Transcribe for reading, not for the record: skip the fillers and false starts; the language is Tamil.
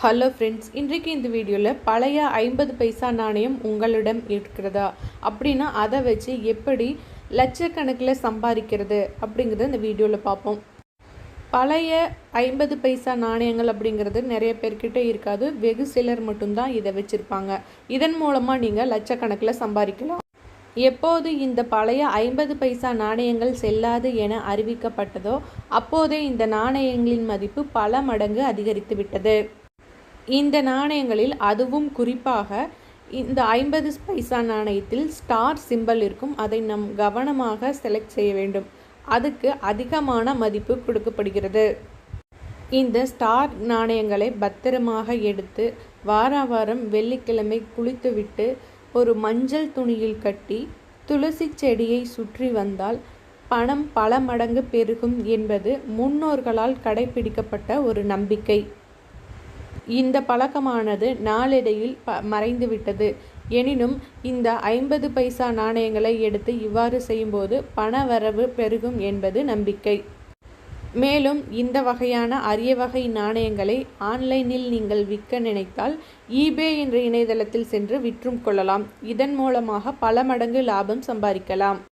ஹலோ ஃப்ரெண்ட்ஸ், இன்றைக்கு இந்த வீடியோவில் பழைய 50 பைசா நாணயம் உங்களிடம் இருக்கிறதா அப்படின்னா அதை வச்சு எப்படி லட்சக்கணக்கில் சம்பாதிக்கிறது அப்படிங்கிறத இந்த வீடியோவில் பார்ப்போம். பழைய 50 பைசா நாணயங்கள் அப்படிங்கிறது நிறைய பேர்கிட்ட இருக்காது, வெகு சிலர் மட்டும்தான் இதை வச்சுருப்பாங்க. இதன் மூலமாக நீங்கள் லட்சக்கணக்கில் சம்பாதிக்கலாம். எப்போது இந்த பழைய 50 பைசா நாணயங்கள் செல்லாது என அறிவிக்கப்பட்டதோ அப்போதே இந்த நாணயங்களின் மதிப்பு பல மடங்கு அதிகரித்து விட்டது. இந்த நாணயங்களில் அதுவும் குறிப்பாக இந்த 50 பைசா நாணயத்தில் ஸ்டார் சிம்பல் இருக்கும். அதை நம் கவனமாக செலக்ட் செய்ய வேண்டும். அதுக்கு அதிகமான மதிப்பு கொடுக்கப்படுகிறது. இந்த ஸ்டார் நாணயங்களை பத்திரமாக எடுத்து வாரம் வெள்ளிக்கிழமை குளித்துவிட்டு ஒரு மஞ்சள் துணியில் கட்டி துளசி செடியை சுற்றி வந்தால் பணம் பல மடங்கு பெருகும் என்பது முன்னோர்களால் கடைபிடிக்கப்பட்ட ஒரு நம்பிக்கை. இந்த பழக்கமானது நாளடைவில் மறைந்துவிட்டது. எனினும் இந்த 50 பைசா நாணயங்களை எடுத்து இவ்வாறு செய்யும்போது பண வரவு பெருகும் என்பது நம்பிக்கை. மேலும் இந்த வகையான அரிய வகை நாணயங்களை ஆன்லைனில் நீங்கள் விற்க நினைத்தால் eBay என்ற இணையதளத்தில் சென்று விற்றும் கொள்ளலாம். இதன் மூலமாக பல மடங்கு லாபம் சம்பாதிக்கலாம்.